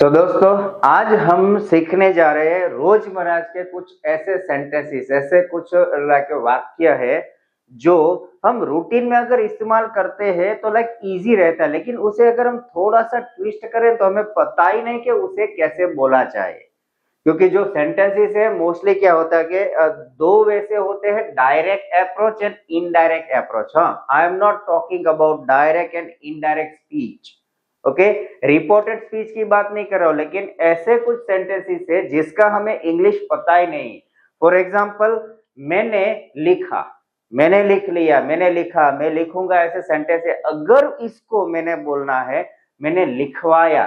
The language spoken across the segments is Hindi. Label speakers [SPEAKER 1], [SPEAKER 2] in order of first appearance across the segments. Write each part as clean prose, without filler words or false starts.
[SPEAKER 1] तो दोस्तों आज हम सीखने जा रहे हैं रोजमर्रा के कुछ ऐसे सेंटेंसेस, ऐसे कुछ लाइक वाक्य है जो हम रूटीन में अगर इस्तेमाल करते हैं तो लाइक इजी रहता है, लेकिन उसे अगर हम थोड़ा सा ट्विस्ट करें तो हमें पता ही नहीं कि उसे कैसे बोला जाए। क्योंकि जो सेंटेंसेस है मोस्टली क्या होता है कि दो वे से होते हैं, direct approach and indirect approach. हाँ, I am not talking about direct and indirect speech. Okay, reported speech की बात नहीं कर रहा हूं, लेकिन ऐसे कुछ सेंटेंसेस है जिसका हमें इंग्लिश पता ही नहीं। फॉर एग्जाम्पल, मैंने लिखा, मैंने लिख लिया, मैंने लिखा, मैं लिखूंगा, ऐसे सेंटेंस है। अगर इसको मैंने बोलना है मैंने लिखवाया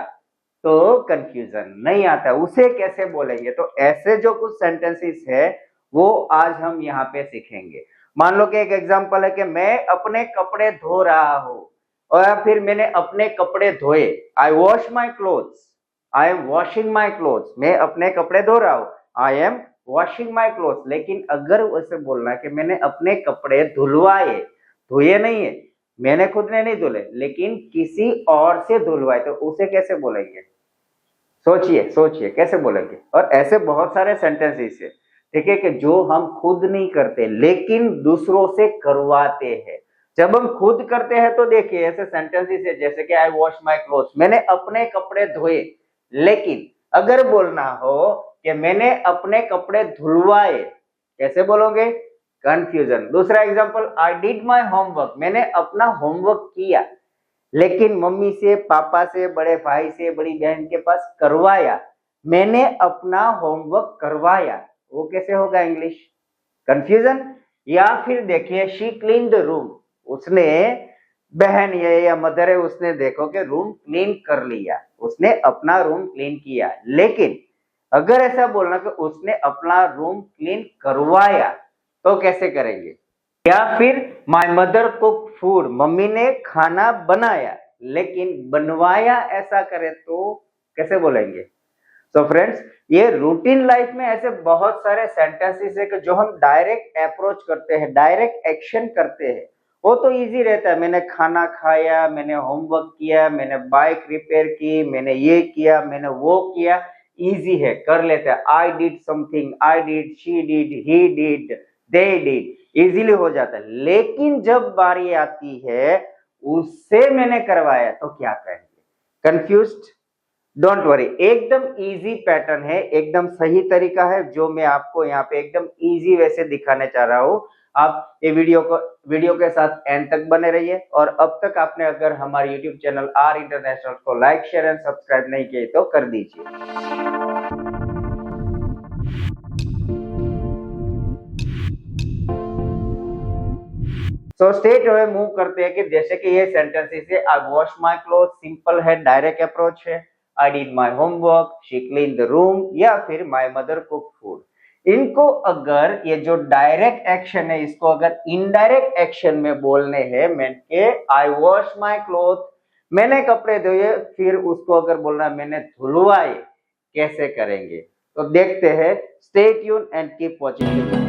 [SPEAKER 1] तो कंफ्यूजन नहीं आता, उसे कैसे बोलेंगे। तो ऐसे जो कुछ सेंटेंसेस है वो आज हम यहाँ पे सीखेंगे। मान लो कि एक एग्जांपल है कि मैं अपने कपड़े धो रहा हूं, और फिर मैंने अपने कपड़े धोए, I wash my clothes, I am washing my clothes. मैं अपने कपड़े धो रहा हूं, I am washing my clothes. लेकिन अगर उसे बोलना है कि मैंने अपने कपड़े धुलवाए, धोए नहीं है, मैंने खुद ने नहीं धुले लेकिन किसी और से धुलवाए, तो उसे कैसे बोलेंगे। सोचिए सोचिए कैसे बोलेंगे। और ऐसे बहुत सारे सेंटेंसेस है, ठीक है, कि जो हम खुद नहीं करते लेकिन दूसरों से करवाते हैं। जब हम खुद करते हैं तो देखिए ऐसे सेंटेंसेस है जैसे कि आई वॉश माई क्लोथ्स, मैंने अपने कपड़े धोए। लेकिन अगर बोलना हो कि मैंने अपने कपड़े धुलवाए, कैसे बोलोगे, कंफ्यूजन। दूसरा example, I did my homework, मैंने अपना होमवर्क किया लेकिन मम्मी से, पापा से, बड़े भाई से, बड़ी बहन के पास करवाया, मैंने अपना होमवर्क करवाया, वो कैसे होगा इंग्लिश, कंफ्यूजन। या फिर देखिए, शी क्लीन द रूम, उसने, बहन ये या मदर है, उसने देखो कि रूम क्लीन कर लिया, उसने अपना रूम क्लीन किया। लेकिन अगर ऐसा बोलना कि उसने अपना रूम क्लीन करवाया तो कैसे करेंगे। या फिर my mother cook food, mummy ने खाना बनाया, लेकिन बनवाया ऐसा करे तो कैसे बोलेंगे। तो फ्रेंड्स, ये रूटीन लाइफ में ऐसे बहुत सारे सेंटेंसेस है कि जो हम डायरेक्ट अप्रोच करते हैं, डायरेक्ट एक्शन करते हैं, वो तो इजी रहता है। मैंने खाना खाया, मैंने होमवर्क किया, मैंने बाइक रिपेयर की, मैंने ये किया, मैंने वो किया, इजी है, कर लेते हैं। I did something, I did, she did, he did, they did, easily हो जाता है। लेकिन जब बारी आती है उससे मैंने करवाया तो क्या कहेंगे, कंफ्यूज्ड। डोंट वरी, एकदम इजी पैटर्न है, एकदम सही तरीका है जो मैं आपको यहाँ पे एकदम इजी वे से दिखाने चाह रहा हूँ। आप ये वीडियो के साथ एंड तक बने रहिए। और अब तक आपने अगर हमारे यूट्यूब चैनल आर इंटरनेशनल को लाइक, शेयर एंड सब्सक्राइब नहीं किए तो कर दीजिए। सो स्टेट हुए मूव करते हैं कि जैसे कि ये सेंटेंसेस है, आई वॉश माई क्लोथ, सिंपल है, डायरेक्ट अप्रोच है। I did my homework, she clean the room, या फिर माई मदर कुक फूड। इनको अगर ये जो डायरेक्ट एक्शन है इसको अगर इनडायरेक्ट एक्शन में बोलने हैं, मैं के आई वॉश माई क्लोथ, मैंने कपड़े धोए, फिर उसको अगर बोलना मैंने धुलवाए, कैसे करेंगे। तो देखते हैं, stay tune and keep watching.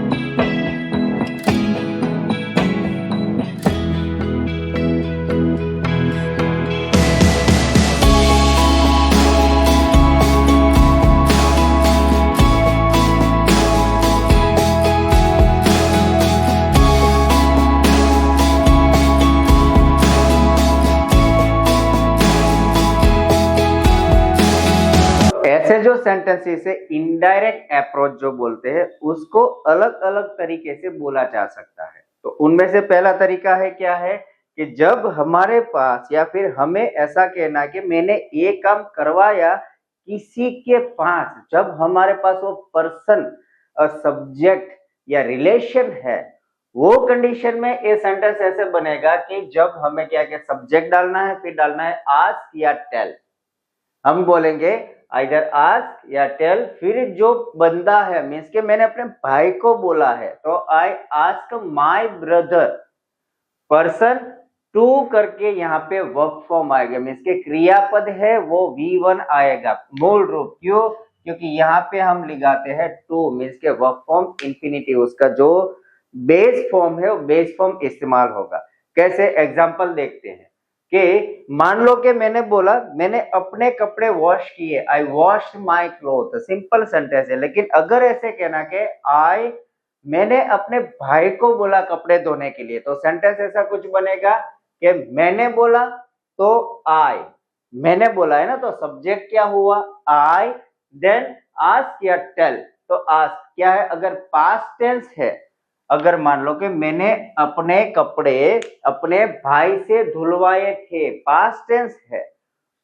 [SPEAKER 1] ऐसे जो सेंटेंसेस है इनडायरेक्ट अप्रोच जो बोलते हैं उसको अलग अलग तरीके से बोला जा सकता है। तो उनमें से पहला तरीका है क्या है कि जब हमारे पास या फिर हमें ऐसा कहना कि मैंने ये काम करवाया किसी के पास, जब हमारे पास वो पर्सन, सब्जेक्ट या रिलेशन है, वो कंडीशन में ये सेंटेंस ऐसे बनेगा कि जब हमें क्या क्या सब्जेक्ट डालना है, फिर डालना है आस्क या टेल। हम बोलेंगे आइदर आस्क या टेल, फिर जो बंदा है मीन्स के मैंने अपने भाई को बोला है तो I ask my brother. Person two करके यहाँ पे वर्ब फॉर्म आएगा, मीन्स के क्रियापद है वो V1 आएगा मूल रूप। क्यों, क्योंकि यहाँ पे हम लगाते हैं टू, मीन्स के वर्ब फॉर्म इंफिनिटिव, उसका जो बेस फॉर्म है वो बेस फॉर्म इस्तेमाल होगा। कैसे, एग्जाम्पल देखते हैं। कि मान लो कि मैंने बोला मैंने अपने कपड़े वॉश किए, I washed my cloth, simple sentence है। लेकिन अगर ऐसे कहना कि मैंने अपने भाई को बोला कपड़े धोने के लिए, तो सेंटेंस ऐसा कुछ बनेगा कि मैंने बोला तो आई, मैंने बोला है ना, तो सब्जेक्ट क्या हुआ आई, देन आस्क या टेल, तो आस्क क्या है, अगर पास्ट टेंस है, अगर मान लो कि मैंने अपने कपड़े अपने भाई से धुलवाए थे, पास्ट टेंस है,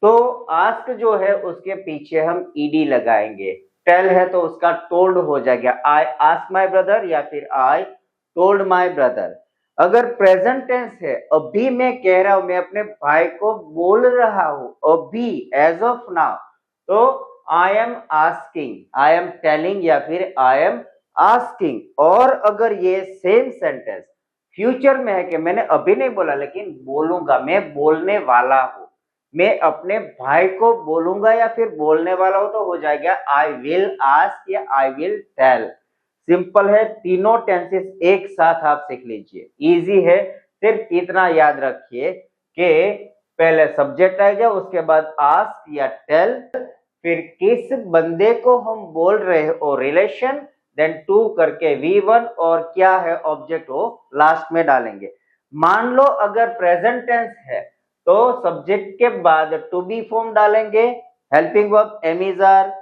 [SPEAKER 1] तो आस्क जो है उसके पीछे हम ईडी लगाएंगे। टेल है तो उसका टोल्ड हो जाएगा, आई आस्क माय ब्रदर या फिर आई टोल्ड माय ब्रदर। अगर प्रेजेंट टेंस है, अभी मैं कह रहा हूं, मैं अपने भाई को बोल रहा हूं अभी, एज ऑफ नाउ, तो I am asking, I am telling या फिर आई एम आस्किंग। और अगर ये सेम सेंटेंस फ्यूचर में है कि मैंने अभी नहीं बोला लेकिन बोलूंगा, मैं बोलने वाला हूं, मैं अपने भाई को बोलूंगा या फिर बोलने वाला हूं, तो हो जाएगा आई विल आस्क या आई विल टेल। सिंपल है, तीनों टेंसेस एक साथ आप सीख लीजिए, इजी है। सिर्फ इतना याद रखिए कि पहले सब्जेक्ट आएगा, उसके बाद आस्क या टेल, फिर किस बंदे को हम बोल रहे हैं और रिलेशन, देन टू करके V1 और क्या है ऑब्जेक्ट वो लास्ट में डालेंगे। मान लो अगर प्रेजेंट टेंस है तो सब्जेक्ट के बाद टू बी फॉर्म डालेंगे, helping verb am is are,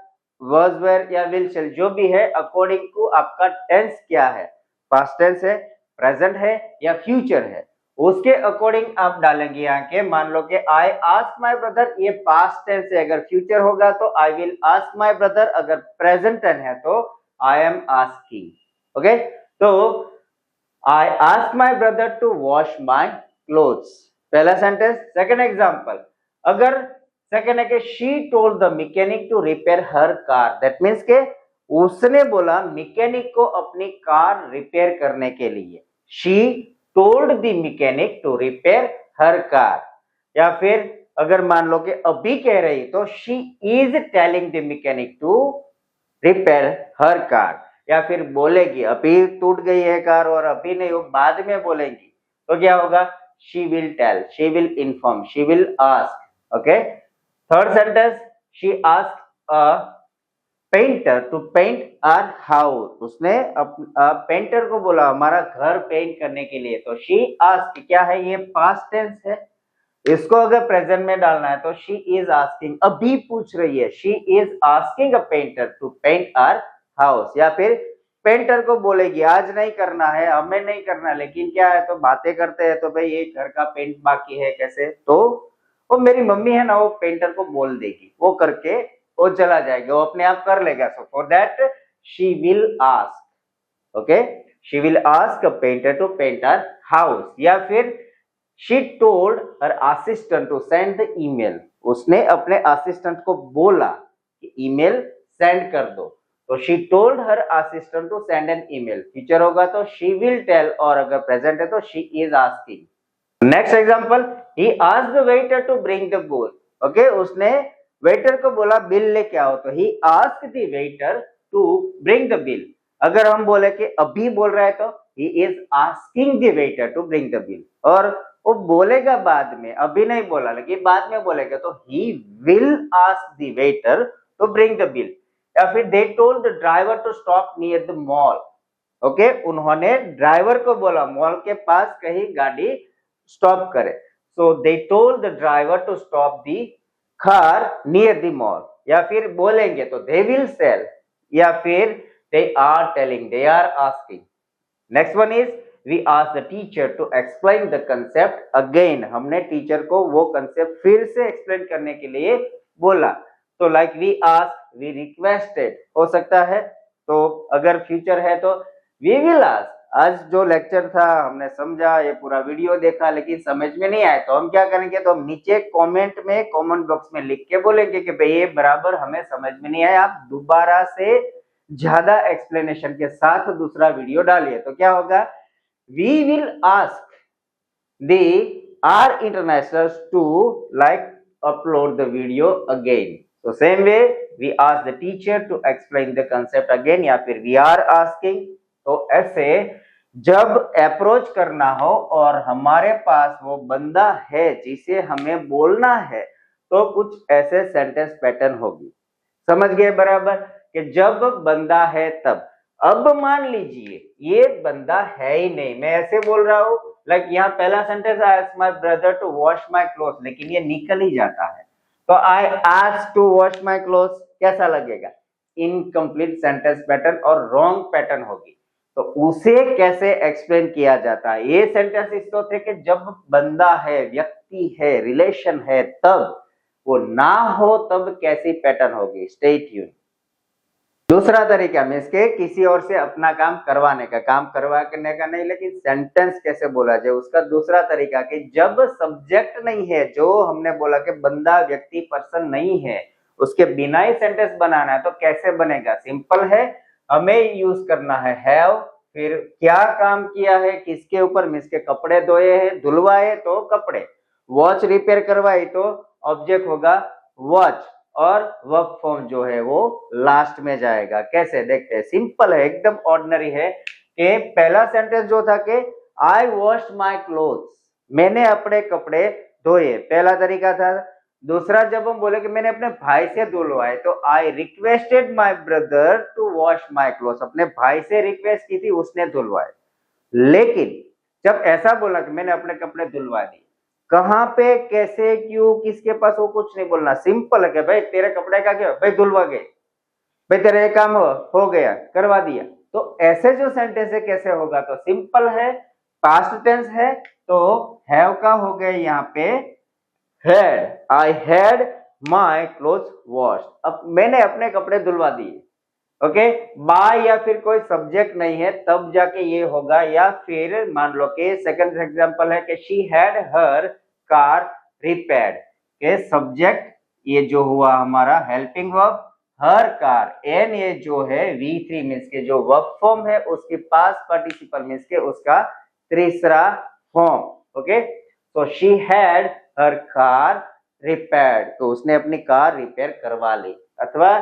[SPEAKER 1] was were या विल शेल, जो भी है अकॉर्डिंग टू आपका टेंस क्या है, पास्ट टेंस है, प्रेजेंट है या फ्यूचर है, उसके अकॉर्डिंग आप डालेंगे यहाँ के। मान लो कि आई आस्क माय ब्रदर, ये पास्ट टेंस है, अगर फ्यूचर होगा तो I will ask my brother, अगर प्रेजेंट टेंस है तो आई एम आस्किंग। ओके, तो I ask my brother to wash my clothes, पहला सेंटेंस। सेकंड एग्जांपल, अगर सेकंड है कि she told the mechanic to repair her car, that means के उसने बोला मैकेनिक को अपनी कार रिपेयर करने के लिए, she told the mechanic to repair her car. या फिर अगर मान लो कि अभी कह रही तो she is telling the mechanic to repair her car, या फिर बोलेगी अभी टूट गई है कार और अभी नहीं, वो बाद में बोलेंगी, तो क्या होगा, she will tell, she will inform, she will ask. Okay, third sentence, she ask a painter to paint our house, उसने पेंटर को बोला हमारा घर पेंट करने के लिए, तो शी आस्क क्या है, ये पास्ट टेंस है, इसको अगर प्रेजेंट में डालना है तो शी इज आस्किंग, अभी पूछ रही है, she is asking a painter to paint our house. या फिर पेंटर को बोलेगी आज नहीं करना है, हमें नहीं करना, लेकिन क्या है, तो बातें करते हैं, तो भाई ये घर का पेंट बाकी है कैसे, तो वो मेरी मम्मी है ना, वो पेंटर को बोल देगी, वो करके वो चला जाएगा, वो अपने आप कर लेगा। So for that she will ask, okay, she will ask a painter to paint our house. या फिर she told her assistant to send the email, उसने अपने असिस्टेंट को बोला कि ईमेल सेंड कर दो, तो she told her assistant to send an email, future होगा तो she will tell, और अगर प्रेजेंट है तो she is asking। Next example, he asked the waiter to bring the bill, okay, उसने वेटर को बोला बिल लेके आओ, तो he asked the waiter to bring the bill। अगर हम बोले कि अभी बोल रहा है तो he is asking the waiter to bring the bill, और वो बोलेगा बाद में, अभी नहीं बोला लेकिन बाद में बोलेगा, तो he will ask the waiter to bring the bill। या फिर they told the driver to stop near the mall, okay, उन्होंने ड्राइवर को बोला मॉल के पास कहीं गाड़ी स्टॉप करे, so they told the driver to stop the car near the mall। या फिर बोलेंगे तो they will sell, या फिर they are telling, they are asking। Next one is we ask the teacher to explain the concept again, हमने टीचर को वो कंसेप्ट फिर से एक्सप्लेन करने के लिए बोला, तो like we ask, we requested हो सकता है, तो अगर फ्यूचर है तो we will ask। आज जो लेक्चर था हमने समझा, ये पूरा वीडियो देखा, लेकिन समझ में नहीं आया तो हम क्या करेंगे, तो हम नीचे कमेंट में कमेंट बॉक्स में लिख के बोलेंगे कि भाई ये बराबर हमें समझ में नहीं आया, आप दोबारा से ज्यादा एक्सप्लेनेशन के साथ दूसरा वीडियो डालिए, तो क्या होगा, we will ask the our internationals to like upload the video again। so same way we ask the teacher to explain the concept again, या फिर we are asking। तो ऐसे जब अप्रोच करना हो और हमारे पास वो बंदा है जिसे हमें बोलना है, तो कुछ ऐसे सेंटेंस पैटर्न होगी। समझ गए बराबर? कि जब बंदा है तब। अब मान लीजिए ये बंदा है ही नहीं, मैं ऐसे बोल रहा हूं, लाइक यहाँ पहला sentence I ask my brother to wash my cloth, लेकिन ये निकल ही जाता है, तो I ask to wash my cloth कैसा लगेगा? इनकम्प्लीट सेंटेंस पैटर्न और रॉन्ग पैटर्न होगी। तो उसे कैसे एक्सप्लेन किया जाता है? ये सेंटेंस तो थे कि जब बंदा है, व्यक्ति है, रिलेशन है तब, वो ना हो तब कैसी पैटर्न होगी? Stay tune. दूसरा तरीका मीन्स के किसी और से अपना काम करवाने का, काम करवाने का नहीं, लेकिन सेंटेंस कैसे बोला जाए उसका दूसरा तरीका कि जब सब्जेक्ट नहीं है, जो हमने बोला कि बंदा, व्यक्ति, पर्सन नहीं है, उसके बिना ही सेंटेंस बनाना है, तो कैसे बनेगा? सिंपल है, हमें यूज करना है हैव, फिर क्या काम किया है, किसके ऊपर, मीन्स के कपड़े धोए हैं, धुलवाए तो कपड़े, वॉच रिपेयर करवाई तो ऑब्जेक्ट होगा वॉच, और वर्ब फॉर्म जो है वो लास्ट में जाएगा। कैसे देखते हैं? सिंपल है, एकदम ऑर्डिनरी है कि पहला सेंटेंस जो था कि आई वॉश्ड माय क्लोथ्स, मैंने अपने कपड़े धोए, पहला तरीका था। दूसरा जब हम बोले कि मैंने अपने भाई से धुलवाए, तो I requested my brother to wash my clothes, अपने भाई से रिक्वेस्ट की थी, उसने धुलवाए। लेकिन जब ऐसा बोला कि मैंने अपने कपड़े धुलवा दिए, कहां पे, कैसे, क्यों, किसके पास, वो कुछ नहीं बोलना। सिंपल है कि भाई तेरे कपड़े का क्या, भाई धुलवा गए, भाई तेरा ये काम हो गया, करवा दिया। तो ऐसे जो सेंटेंस है कैसे होगा? तो सिंपल है, पास्ट टेंस है, तो हैव का हो गया यहाँ पे had, I had my clothes washed, अब मैंने अपने कपड़े धुलवा दिए। ओके, बाय या फिर कोई सब्जेक्ट नहीं है तब जाके ये होगा। या फिर मान लो कि सेकंड एग्जांपल है कि she had her car repaired, के सब्जेक्ट ये जो हुआ हमारा हेल्पिंग वर्ब, हर कार, एन ये जो है V3 मींस के जो वर्ब फॉर्म है उसके पास पार्टिसिपल मींस के उसका तीसरा फॉर्म। ओके, तो she had her car repaired, तो उसने अपनी कार रिपेयर करवा ली। अथवा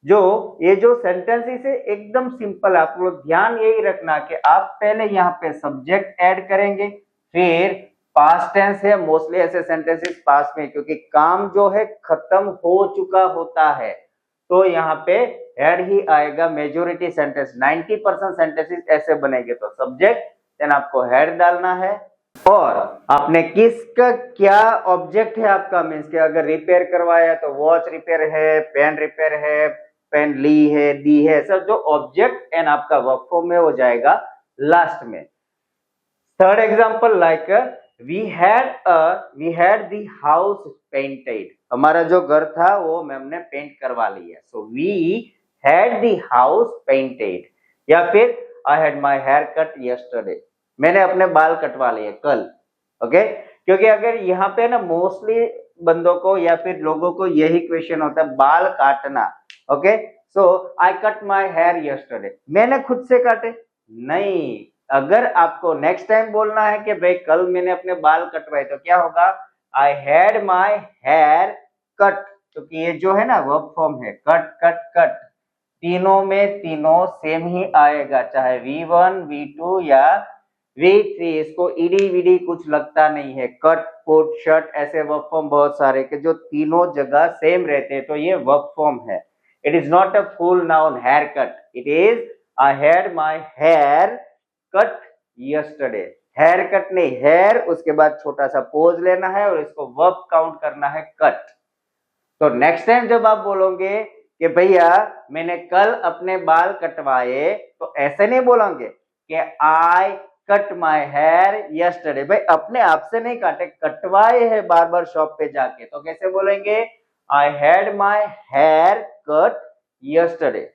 [SPEAKER 1] जो ये जो सेंटेंसेस है एकदम सिंपल है, आप लोग ध्यान यही रखना कि आप पहले यहाँ पे सब्जेक्ट ऐड करेंगे, फिर पास्ट टेंस है, मोस्टली ऐसे सेंटेंसेस पास्ट में, क्योंकि काम जो है खत्म हो चुका होता है, तो यहाँ पे ऐड ही आएगा। मेजोरिटी सेंटेंस 90% सेंटेंसेस ऐसे बनेंगे, तो सब्जेक्ट देन आपको हेड डालना है, और आपने किसका क्या ऑब्जेक्ट है आपका, मीन्स के अगर रिपेयर करवाया तो वॉच रिपेयर है, पेन रिपेयर है, पेन ली है, दी है, सब जो ऑब्जेक्ट एंड आपका वर्ब फॉर्म में हो जाएगा लास्ट में। Third example like we had the house painted, हमारा जो घर था वो मैम ने पेंट करवा लिया, so we had the house painted. या फिर I had my hair cut yesterday, मैंने अपने बाल कटवा लिए कल। ओके, क्योंकि अगर यहाँ पे ना मोस्टली बंदों को या फिर लोगों को यही क्वेश्चन होता है, बाल काटना। Okay, so I cut my hair yesterday, मैंने खुद से काटे नहीं। अगर आपको नेक्स्ट टाइम बोलना है कि भाई कल मैंने अपने बाल कटवाए, तो क्या होगा? I had my hair cut, क्योंकि ये जो है ना वर्ब फॉर्म है, कट कट कट, तीनों में तीनों सेम ही आएगा, चाहे V1 V2 या V3, इसको ईडी वीडी कुछ लगता नहीं है। कट, कोट, शर्ट, ऐसे वर्ब फॉर्म बहुत सारे के जो तीनों जगह सेम रहते हैं, तो ये वर्ब फॉर्म है। It is not a full noun hair cut, it is I had my hair cut yesterday. Hair cut नहीं, हेयर उसके बाद छोटा सा पोज लेना है और इसको वर्ब काउंट करना है कट। तो नेक्स्ट टाइम जब आप बोलोगे कि भैया मैंने कल अपने बाल कटवाए, तो ऐसे नहीं बोलोगे कि I cut my hair yesterday, भाई अपने आप से नहीं काटे, कटवाए हैं बार बार शॉप पे जाके, तो कैसे बोलेंगे? I had my hair cut yesterday.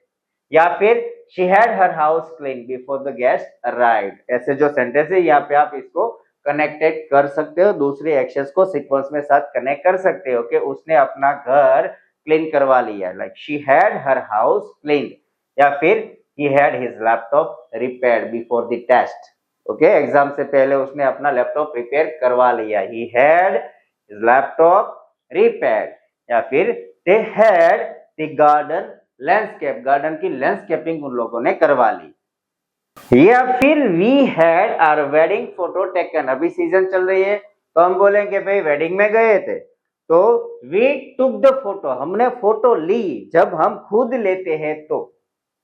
[SPEAKER 1] या फिर she had her house clean before the guest arrived, ऐसे जो सेंटेंस है यहाँ पे आप इसको कनेक्टेड कर सकते हो, दूसरे एक्शंस को सीक्वेंस में साथ कनेक्ट कर सकते हो कि उसने अपना घर क्लीन करवा लिया, like she had her house clean. या फिर he had his laptop repaired before the test, okay, exam से पहले उसने अपना लैपटॉप रिपेयर करवा लिया, he had his laptop repaired. या फिर they had the garden landscape, garden की लैंडस्केपिंग उन लोगों ने करवा ली। या फिर we had our wedding photo taken, अभी सीजन चल रही है तो हम बोलेंगे भाई वेडिंग में गए थे, तो वी टुक द फोटो, हमने फोटो ली। जब हम खुद लेते हैं तो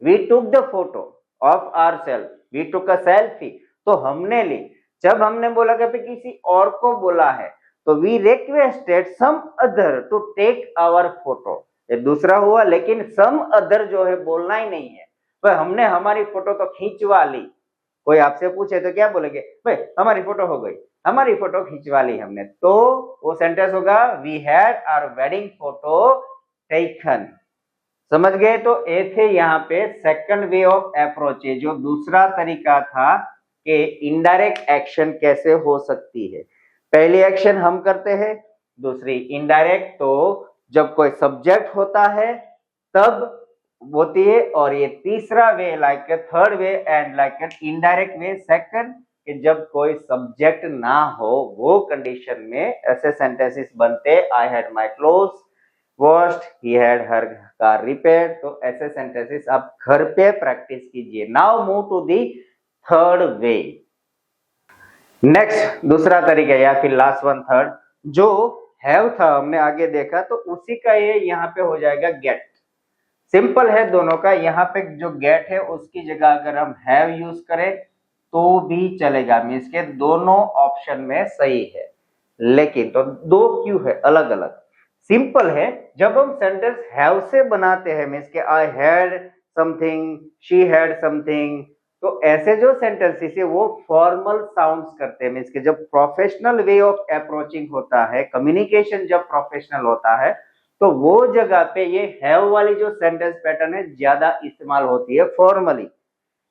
[SPEAKER 1] we took the photo of our self, we took a selfie, तो हमने ली। जब हमने बोला कि किसी और को बोला है तो we requested some other to take our photo, ये दूसरा हुआ। लेकिन सम अदर जो है बोलना ही नहीं है, भाई हमने हमारी फोटो तो खींचवा ली। कोई आपसे पूछे तो क्या बोलेंगे, भाई हमारी फोटो हो गई, हमारी फोटो खिंचवा ली हमने, तो वो सेंटेंस होगा we had our wedding photo taken. समझ गए? तो ए थे यहाँ पे सेकंड वे ऑफ अप्रोच, जो दूसरा तरीका था कि इनडायरेक्ट एक्शन कैसे हो सकती है। पहली एक्शन हम करते हैं, दूसरी इनडायरेक्ट, तो जब कोई सब्जेक्ट होता है तब होती है, और ये तीसरा way like third way and like indirect way second, कि जब कोई सब्जेक्ट ना हो वो कंडीशन में ऐसे सेंटेंसेस बनते, I had my clothes washed, he had her car repaired. तो ऐसे सेंटेंसेस आप घर पे प्रैक्टिस कीजिए। Now move to the third way. Next दूसरा तरीका या फिर लास्ट वन थर्ड, जो हैव था हमने आगे देखा, तो उसी का ये यहाँ पे हो जाएगा गेट। सिंपल है दोनों का, यहाँ पे जो गेट है उसकी जगह अगर हम हैव यूज करें तो भी चलेगा, मीन्स के दोनों ऑप्शन में सही है। लेकिन तो दो क्यों है अलग अलग? सिंपल है, जब हम सेंटेंस हैव से बनाते हैं, मीन्स के I had something, she had something, तो ऐसे जो सेंटेंसेस है वो फॉर्मल साउंड्स करते हैं। मीन्स के जब प्रोफेशनल वे ऑफ अप्रोचिंग होता है, कम्युनिकेशन जब प्रोफेशनल होता है, तो वो जगह पे ये हैव वाली जो सेंटेंस पैटर्न है ज्यादा इस्तेमाल होती है फॉर्मली।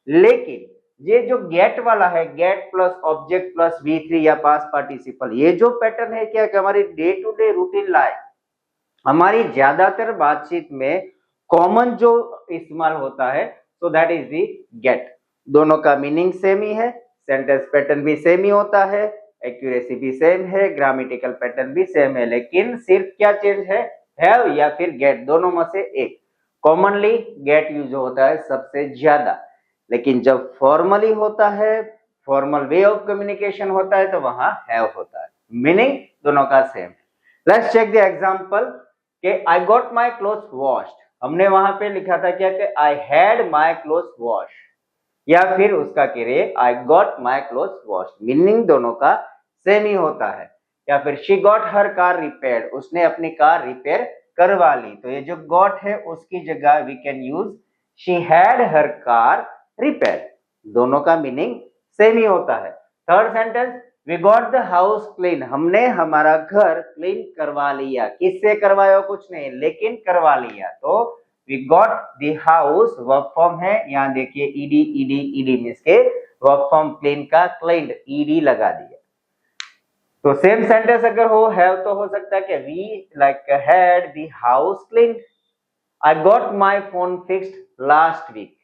[SPEAKER 1] लेकिन ये जो गेट वाला है, gate plus object plus V3 या पास्ट पार्टिसिपल, ये जो पैटर्न है क्या कि हमारी day to day routine life, हमारी ज्यादातर बातचीत में कॉमन जो इस्तेमाल होता है, तो दैट इज दी गेट। दोनों का मीनिंग सेम ही है, सेंटेंस पैटर्न भी सेम ही होता है, एक्यूरेसी भी सेम है, ग्रामेटिकल पैटर्न भी सेम है, लेकिन सिर्फ क्या चेंज है, हैव या फिर गेट, दोनों में से एक। कॉमनली गेट यूज होता है सबसे ज्यादा, लेकिन जब फॉर्मली होता है, फॉर्मल वे ऑफ कम्युनिकेशन होता है, तो वहां हैव होता है। मीनिंग दोनों का same. Let's check the example कि I got my cloth washed, हमने वहां पे लिखा था क्या कि I had my cloth wash, या फिर उसका करिए I got my cloth wash, meaning दोनों का सेम ही होता है। या फिर she got her car repaired, उसने अपनी कार रिपेयर करवा ली, तो ये जो गॉट है उसकी जगह we can use she had her car repaired, दोनों का मीनिंग सेम ही होता है। Third sentence, we got the house clean, हमने हमारा घर क्लीन करवा लिया, किससे करवाया कुछ नहीं, लेकिन करवा लिया, तो we got the house verb form है, यहाँ देखिए ईडी ईडी ईडी मींस के वर्ब फॉर्म क्लीन का क्लीन्ड, ईडी लगा दिया। तो सेम सेंटेंस अगर हो हैव तो हो सकता है कि we like had the house clean, I got my phone fixed last week,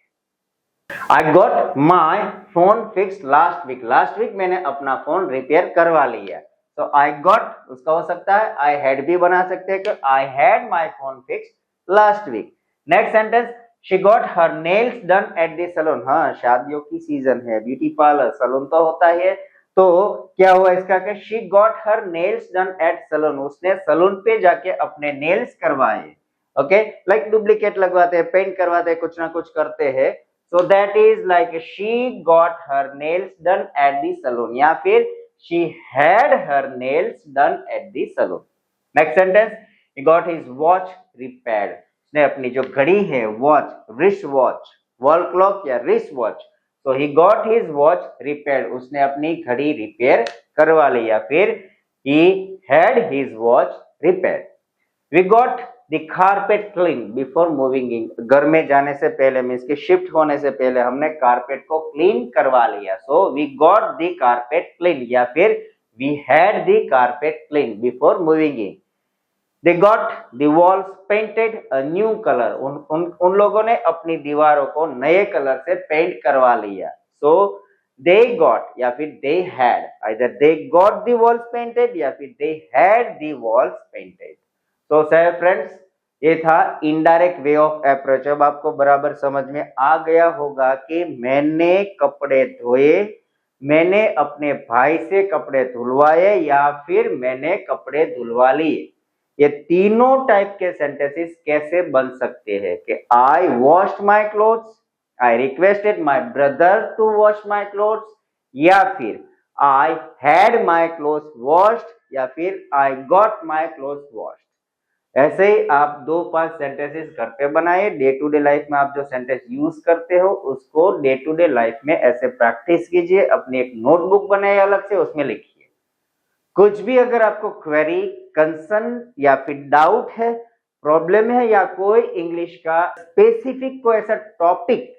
[SPEAKER 1] I got my phone fix last week, last week मैंने अपना फोन रिपेयर करवा लिया। तो आई गॉट उसका हो सकता है आई हैड भी बना सकते हैं कि I had my phone fix last week. Next sentence, she got her nails done at the salon, हाँ शादियों की सीजन है, ब्यूटी पार्लर सैलून तो होता है, तो क्या हुआ इसका कि she got her nails done at salon, उसने सैलून पे जाके अपने नेल्स करवाए। ओके, लाइक डुप्लीकेट लगवाते हैं, पेंट करवाते हैं, कुछ ना कुछ करते हैं, so that is like she got her nails done at the salon, या फिर she had her nails done at the salon। next sentence, he got his watch repaired, उसने अपनी जो घड़ी है watch, wrist watch, wall clock या रिस्ट वॉच, तो he got his watch repaired, उसने अपनी घड़ी रिपेयर करवा ली, या फिर he had his watch repaired। We got the carpet clean before moving in, घर में जाने से पहले मीन्स के शिफ्ट होने से पहले हमने कारपेट को क्लीन करवा लिया, so we got the carpet clean, या फिर we had the carpet clean before moving in. They got the walls painted a new colour, उन लोगों ने अपनी दीवारों को नए कलर से पेंट करवा लिया, सो दे गॉट या फिर they had, either they got the walls painted या फिर they had the walls painted. So say friends, ये था इनडायरेक्ट वे ऑफ अप्रोच। अब आपको बराबर समझ में आ गया होगा कि मैंने कपड़े धोए, मैंने अपने भाई से कपड़े धुलवाए या फिर मैंने कपड़े धुलवा लिए। ये तीनों टाइप के सेंटेंसेस कैसे बन सकते हैं कि I washed my clothes, I requested my brother to wash my clothes, या फिर I had my clothes washed, या फिर I got my clothes washed. ऐसे ही आप 2-5 सेंटेंसेस घर पे बनाइए। डे टू डे लाइफ में आप जो सेंटेंस यूज करते हो उसको डे टू डे लाइफ में ऐसे प्रैक्टिस कीजिए। अपनी एक नोटबुक बनाइए अलग से, उसमें लिखिए। कुछ भी अगर आपको क्वेरी, कंसर्न या फिर डाउट है, प्रॉब्लम है, या कोई इंग्लिश का स्पेसिफिक कोई ऐसा टॉपिक,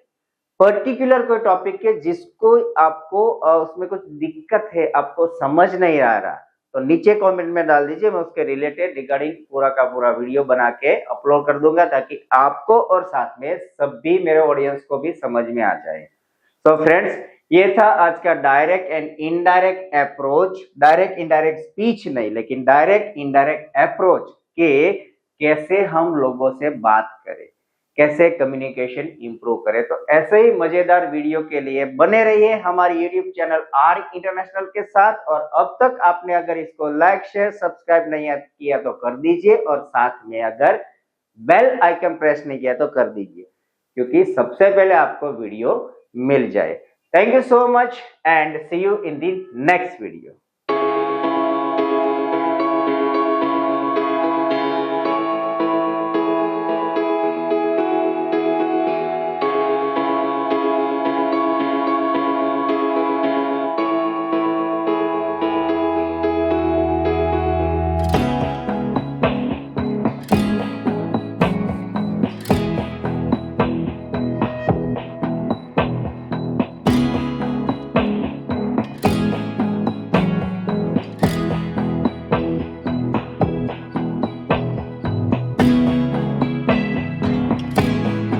[SPEAKER 1] पर्टिकुलर कोई टॉपिक है जिसको आपको उसमें कुछ दिक्कत है, आपको समझ नहीं आ रहा, तो नीचे कमेंट में डाल दीजिए। मैं उसके रिलेटेड रिगार्डिंग पूरा का पूरा वीडियो बना के अपलोड कर दूंगा ताकि आपको और साथ में सभी मेरे ऑडियंस को भी समझ में आ जाए। तो फ्रेंड्स, ये था आज का direct and indirect approach. Direct indirect speech नहीं, लेकिन डायरेक्ट इनडायरेक्ट अप्रोच के कैसे हम लोगों से बात करें, कैसे कम्युनिकेशन इंप्रूव करें। तो ऐसे ही मजेदार वीडियो के लिए बने रहिए हमारे यूट्यूब चैनल आर इंटरनेशनल के साथ। और अब तक आपने अगर इसको लाइक, शेयर, सब्सक्राइब नहीं किया तो कर दीजिए, और साथ में अगर बेल आइकन प्रेस नहीं किया तो कर दीजिए, क्योंकि सबसे पहले आपको वीडियो मिल जाए। Thank you so much and see you in the next video.